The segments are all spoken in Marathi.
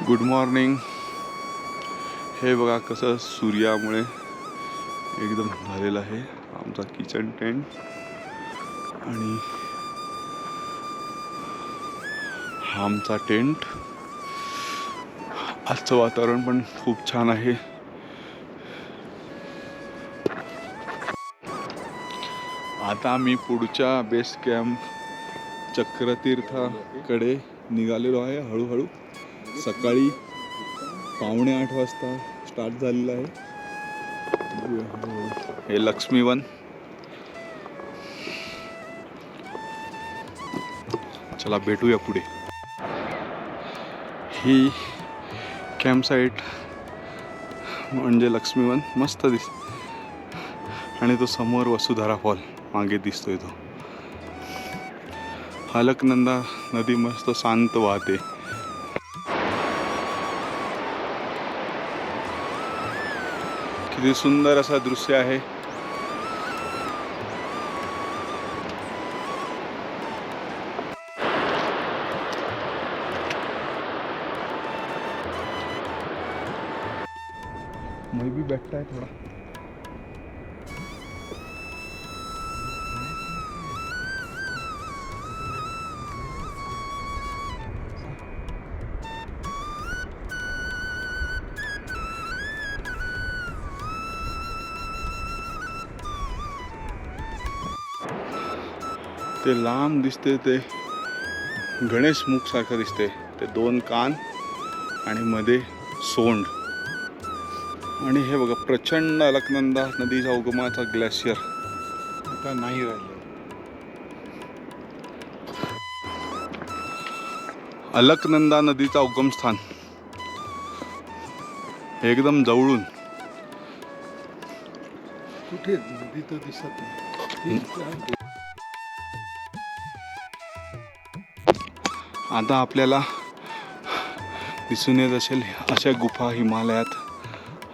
Good morning. हे बघा कसं सूर्यामुळे एकदम झालेलं आहे आमचा किचन टेंट. आणि हा आमचा टेंट. आजचं वातावरण पण खूप छान आहे. आता आम्ही पुढच्या बेस कॅम्प चक्रतीर्थाकडे निघालेलो आहे. हळूहळू सकाळी 7:45 वाजता स्टार्ट झालेला आहे. हे लक्ष्मीवन. चला भेटूया पुढे. ही कॅम्प साईट म्हणजे लक्ष्मीवन मस्त आणि तो समोर वसुधारा फॉल मागे दिसतोय तो. अलकनंदा नदी मस्त शांत वाहते. किती सुंदर असं दृश्य आहे. मैं भी बैठता है थोड़ा. ते लांब दिसते ते गणेश मुख सारखं दिसते. ते 2 कान आणि मध्ये सोंड. आणि हे बघा प्रचंड अलकनंदा नदीच्या उगमाचा ग्लेशियर आता नाही राहिले. अलकनंदा नदीचा उगमस्थान एकदम जवळून. कुठे नदी तर दिसत नाही. आता आपल्याला दिसून येत असेल अशा गुफा हिमालयात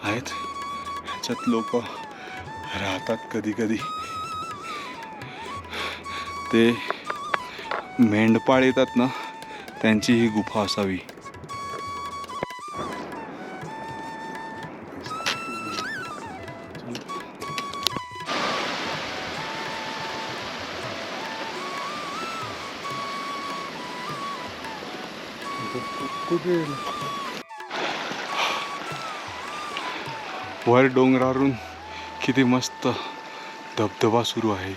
आहेत. ह्याच्यात लोक राहतात. कधी कधी ते मेंढपाळ येतात ना, त्यांची ही गुफा असावी. कुठे वर डोंगरावरून किती मस्त धबधबा सुरू आहे.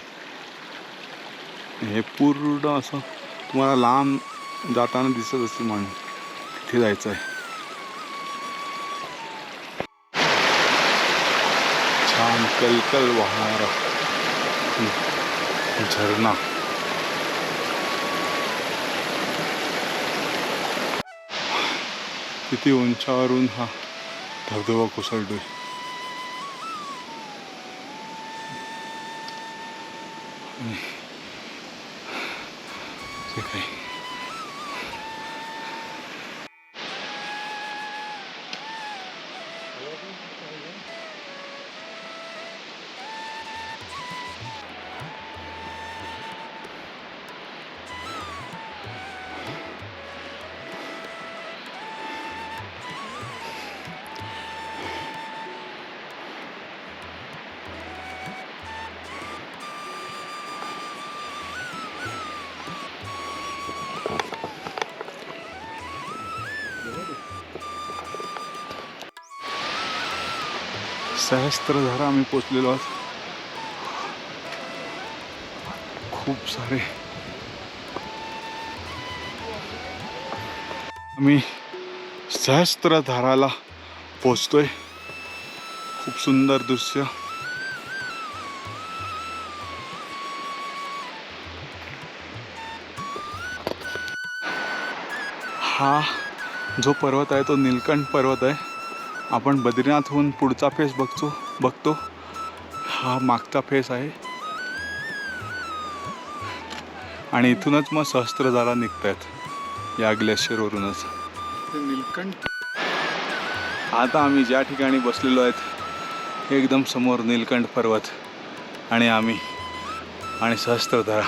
हे पूर्ण असं तुम्हाला लांब जाताना दिसत असेल. म्हणून तिथे जायचं आहे. छान कलकल वाहणारा झरणा. किती उंचावरून हा धबधबा कोसळतोय. काय सहस्त्रधारा आम्ही पोचलेलो आहोत. खूप सारे आम्ही सहस्त्रधाराला पोचतोय. खूप सुंदर दृश्य. हा जो पर्वत आहे तो नीलकंठ पर्वत आहे. आपण बद्रीनाथहून पुढचा फेस बघतो. हा मागचा फेस आहे. आणि इथूनच मग सहस्त्रधारा निघतायत या ग्लेशियरवरूनच. नीलकंठ. आता आम्ही ज्या ठिकाणी बसलेलो आहेत एकदम समोर नीलकंठ पर्वत आणि सहस्त्रधारा.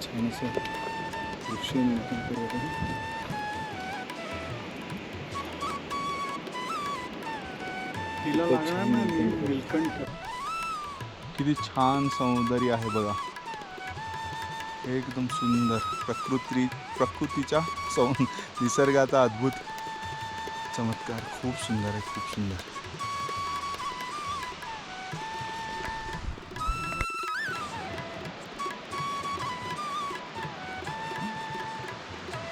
छान असं वृक्ष निरीक्षण करत आहे. तिला लागणार ना नीलकंठ. किती छान सौंदर्य आहे बघा. एकदम सुंदर प्रकृतीच्या निसर्गाचा अद्भुत चमत्कार. खूप सुंदर आहे, खूप सुंदर.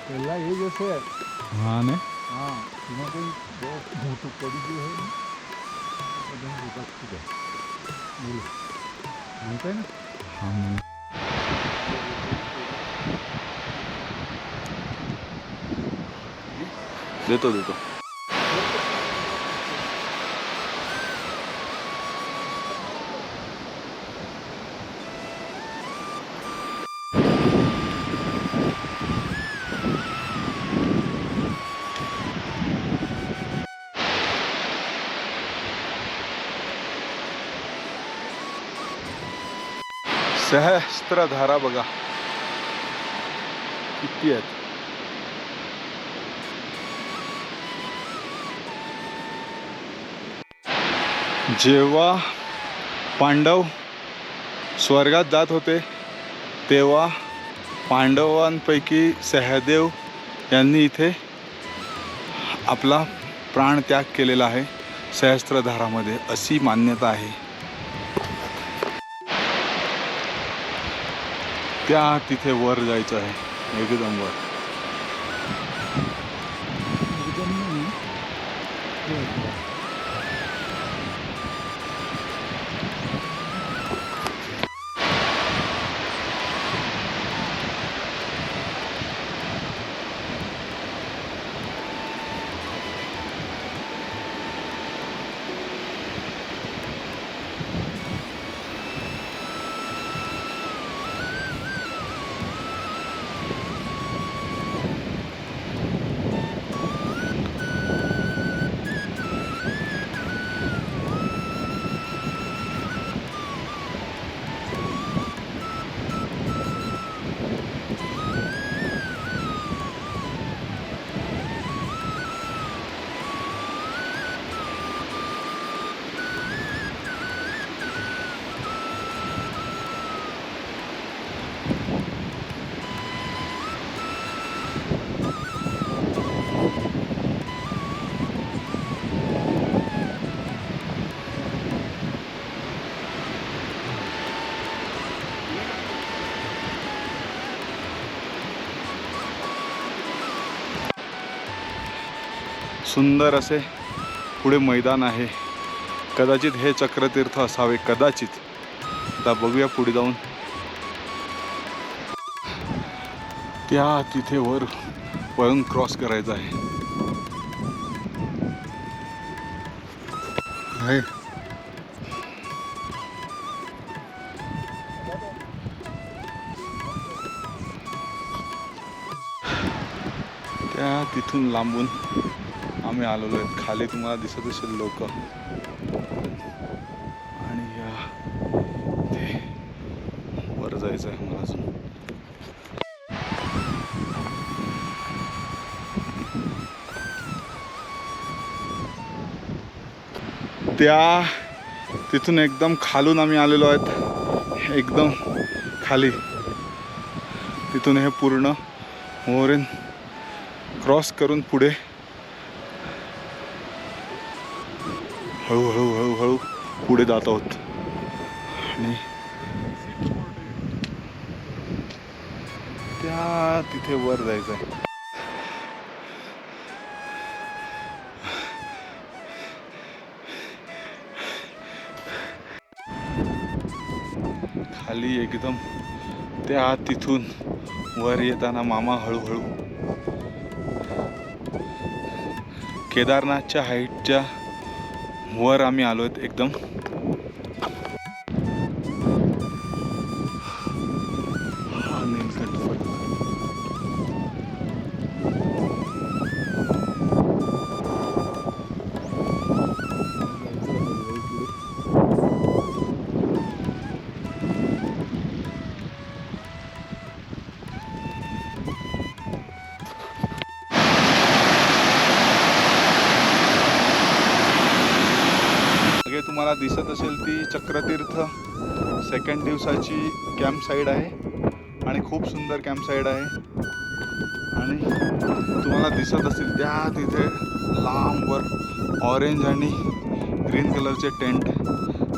पहला ये जैसे है. हाँ ने हाँ यहाँ पे बहुत मोटू पड़ी जो है ना एकदम विपत्ति है. बोलो मानते हैं ना. हाँ देतो देतो. सहस्त्रधारा बघा किती आहेत. जेव्हा पांडव स्वर्गात जात होते तेव्हा पांडवांपैकी सहदेव यांनी इथे आपला प्राणत्याग केलेला आहे सहस्त्रधारामध्ये, अशी मान्यता आहे. त्या तिथे वर जायचं आहे, एकदम वर. एकदम नहीं. सुंदर असे पुढे मैदान आहे. कदाचित हे चक्रतीर्थ असावे, कदाचित. आता बघूया पुढे जाऊन. त्या तिथे वर वळून क्रॉस करायचं आहे. त्या तिथून लांबून आम्ही आलेलो आहेत. खाली तुम्हाला दिसत असेल लोक. आणि ते वर जायचं आहे मला अजून. त्या तिथून एकदम खालून आम्ही आलेलो आहेत, एकदम खाली. तिथून हे पूर्ण मोरेन क्रॉस करून पुढे हळूहळू हळूहळू पुढे जात आहोत. आणि त्या तिथे वर जायचं आहे. खाली एकदम त्या तिथून वर येताना मामा हळूहळू केदारनाथच्या हाईटच्या वर आम्ही आलो आहेत एकदम. हा नीलकंठ पर्वत. मागे तुम्हाला दिसत असेल ती चक्रतीर्थ सेकंड दिवसाची कॅम्प साईड आहे आणि खूप सुंदर कॅम्प साईड आहे. आणि तुम्हाला दिसत असेल त्या तिथे लांबवर ऑरेंज आणि ग्रीन कलरचे टेंट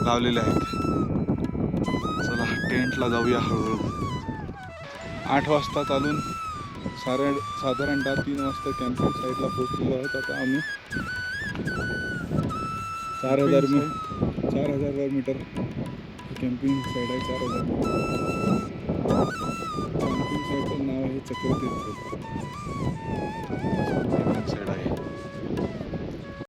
लावलेले आहेत. चला टेंटला जाऊया हळूहळू. 8 वाजता चालून साधारणतः 3 वाजता कॅम्पिंग साईटला पोहोचलेलो आहोत. आता आम्ही 4,000 मीटर कॅम्पिंग साईट आहे. 4,000 कॅम्पिंग साईटचं नाव आहे चक्रतीर्थ कॅम्पिंग साईट आहे.